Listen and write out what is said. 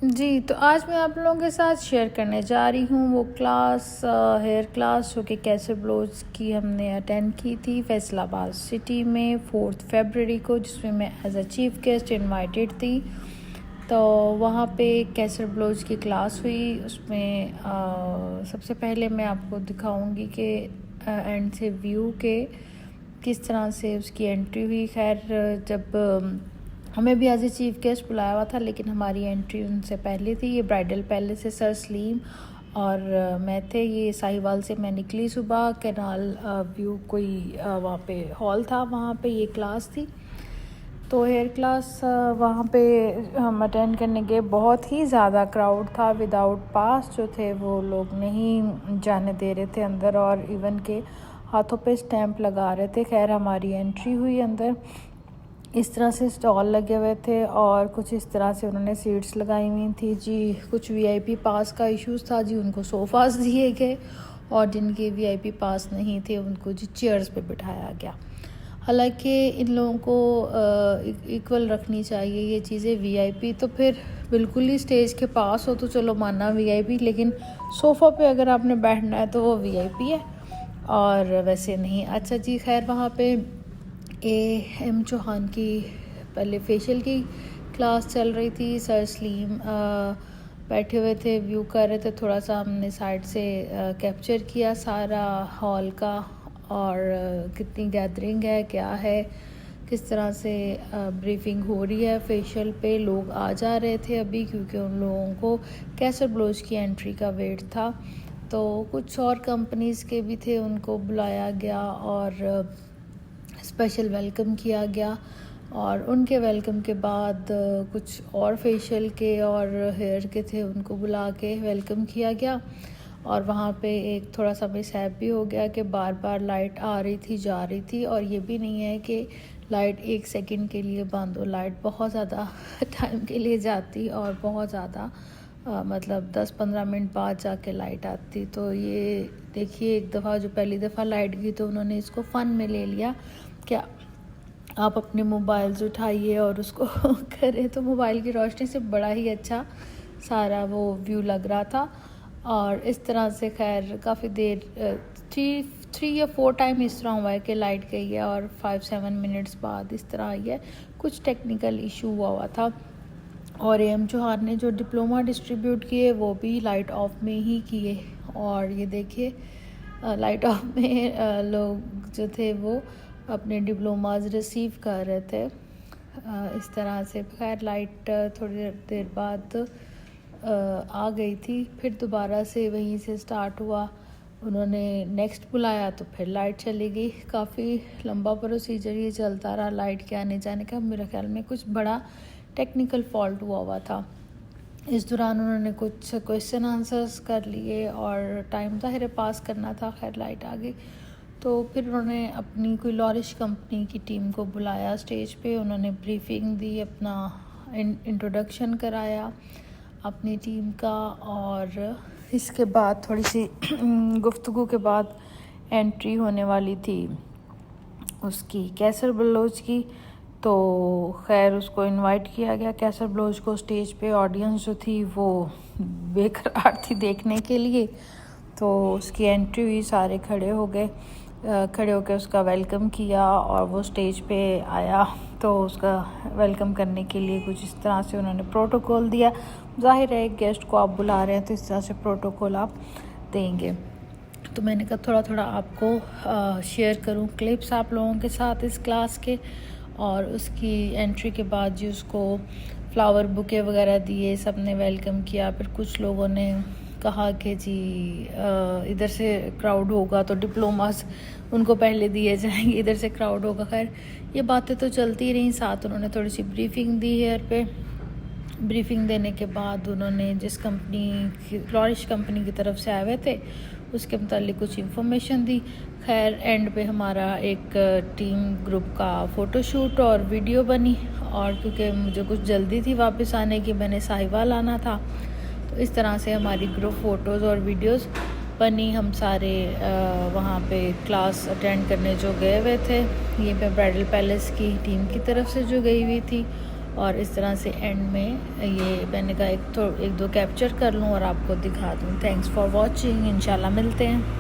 जी, तो आज मैं आप लोगों के साथ शेयर करने जा रही हूँ वो क्लास हेयर क्लास जो कि कैसर ब्लोच की हमने अटेंड की थी फैसलाबाद सिटी में 4 फरवरी को, जिसमें मैं as a chief guest invited थी। तो वहाँ पे कैसर ब्लोच की क्लास हुई। उसमें सबसे पहले मैं आपको दिखाऊंगी कि एंड से व्यू के किस तरह से उसकी एंट्री हुई। खैर, जब हमें भी एज ए चीफ गेस्ट बुलाया हुआ था, लेकिन हमारी एंट्री उनसे पहले थी। ये ब्राइडल पैलेस से सर सलीम और मैं थे। ये साहिवाल से मैं निकली सुबह। कैनाल व्यू कोई वहाँ पे हॉल था, वहाँ पे ये क्लास थी। तो हेयर क्लास वहाँ पे हम अटेंड करने गए। बहुत ही ज़्यादा क्राउड था। विदाउट पास जो थे वो लोग नहीं जाने दे रहे थे अंदर, और इवन के हाथों पे स्टैंप लगा रहे थे। खैर, हमारी एंट्री हुई अंदर। इस तरह से स्टॉल लगे हुए थे और कुछ इस तरह से उन्होंने सीट्स लगाई हुई थी जी। कुछ वीआईपी पास का इश्यूज़ था जी, उनको सोफ़ास दिए गए, और जिनके वीआईपी पास नहीं थे उनको जी चेयर्स पे बिठाया गया। हालांकि इन लोगों को इक्वल रखनी चाहिए ये चीज़ें। वीआईपी तो फिर बिल्कुल ही स्टेज के पास हो तो चलो माना वीआईपी, लेकिन सोफ़ा पे अगर आपने बैठना है तो वो वीआईपी है, और वैसे नहीं। अच्छा जी, खैर, वहाँ पे एम चौहान की पहले फेशियल की क्लास चल रही थी। सर सलीम बैठे हुए थे, व्यू कर रहे थे। थोड़ा सा हमने साइड से कैप्चर किया सारा हॉल का, और कितनी गैदरिंग है, क्या है, किस तरह से ब्रीफिंग हो रही है। फेशियल पे लोग आ जा रहे थे अभी, क्योंकि उन लोगों को कैसर ब्लोच की एंट्री का वेट था। तो कुछ और कंपनीज़ के भी थे, उनको बुलाया गया और स्पेशल वेलकम किया गया। और उनके वेलकम के बाद कुछ और फेशियल के और हेयर के थे, उनको बुला के वेलकम किया गया। और वहाँ पे एक थोड़ा सा मिसहैप भी हो गया कि बार बार लाइट आ रही थी, जा रही थी, और ये भी नहीं है कि लाइट 1 सेकंड के लिए बंद हो। लाइट बहुत ज़्यादा टाइम के लिए जाती और बहुत ज़्यादा मतलब 10-15 मिनट बाद जाके लाइट आती। तो ये देखिए, एक दफ़ा जो पहली दफ़ा लाइट गई तो उन्होंने इसको फ़न में ले लिया। क्या आप अपने मोबाइल्स उठाइए और उसको करें, तो मोबाइल की रोशनी से बड़ा ही अच्छा सारा वो व्यू लग रहा था। और इस तरह से खैर काफ़ी देर 3 या 4 टाइम इस तरह हुआ है कि लाइट गई है और 5-7 मिनट्स बाद इस तरह आई है। कुछ टेक्निकल इशू हुआ था। और एम चौहान ने जो डिप्लोमा डिस्ट्रीब्यूट किए वो भी लाइट ऑफ में ही किए। और ये देखिए, लाइट ऑफ में लोग जो थे वो अपने डिप्लोमाज रिसीव कर रहे थे इस तरह से। खैर, लाइट थोड़ी देर बाद आ गई थी, फिर दोबारा से वहीं से स्टार्ट हुआ। उन्होंने नेक्स्ट बुलाया तो फिर लाइट चली गई। काफ़ी लंबा प्रोसीजर ये चलता रहा लाइट के आने जाने का। मेरे ख्याल में कुछ बड़ा टेक्निकल फॉल्ट हुआ था। इस दौरान उन्होंने कुछ क्वेश्चन आंसर्स कर लिए और टाइम ज़ाहिर पास करना था। खैर, लाइट आ गई तो फिर उन्होंने अपनी कोई लॉरिश कंपनी की टीम को बुलाया स्टेज पे। उन्होंने ब्रीफिंग दी, अपना इंट्रोडक्शन कराया अपनी टीम का, और इसके बाद थोड़ी सी गुफ्तगू के बाद एंट्री होने वाली थी उसकी, कैसर बलोच की। तो खैर, उसको इनवाइट किया गया कैसर बलोच को स्टेज पे। ऑडियंस जो थी वो बेकरार थी देखने के लिए। तो उसकी एंट्री हुई, सारे खड़े हो गए, खड़े होकर उसका वेलकम किया, और वो स्टेज पे आया। तो उसका वेलकम करने के लिए कुछ इस तरह से उन्होंने प्रोटोकॉल दिया। ज़ाहिर है, एक गेस्ट को आप बुला रहे हैं तो इस तरह से प्रोटोकॉल आप देंगे। तो मैंने कहा थोड़ा थोड़ा आपको शेयर करूं क्लिप्स आप लोगों के साथ इस क्लास के। और उसकी एंट्री के बाद जी उसको फ्लावर बुके वगैरह दिए, सब ने वेलकम किया। फिर कुछ लोगों ने कहा कि जी इधर से क्राउड होगा तो डिप्लोमास उनको पहले दिए जाएंगे, इधर से क्राउड होगा। खैर, ये बातें तो चलती रहीं। साथ उन्होंने थोड़ी सी ब्रीफिंग दी हेयर पे। ब्रीफिंग देने के बाद उन्होंने जिस कंपनी फ्लोरिश कंपनी की तरफ से आए हुए थे उसके मुतालिक कुछ इन्फॉर्मेशन दी। खैर, एंड पे हमारा एक टीम ग्रुप का फ़ोटोशूट और वीडियो बनी। और क्योंकि मुझे कुछ जल्दी थी वापस आने की, मैंने साहिवाल आना था, तो इस तरह से हमारी ग्रुप फ़ोटोज़ और वीडियोस बनी। हम सारे वहाँ पे क्लास अटेंड करने जो गए हुए थे, ये पे ब्राइडल पैलेस की टीम की तरफ से जो गई हुई थी। और इस तरह से एंड में ये मैंने कहा एक दो कैप्चर कर लूँ और आपको दिखा दूँ। थैंक्स फॉर वॉचिंग, इंशाल्लाह मिलते हैं।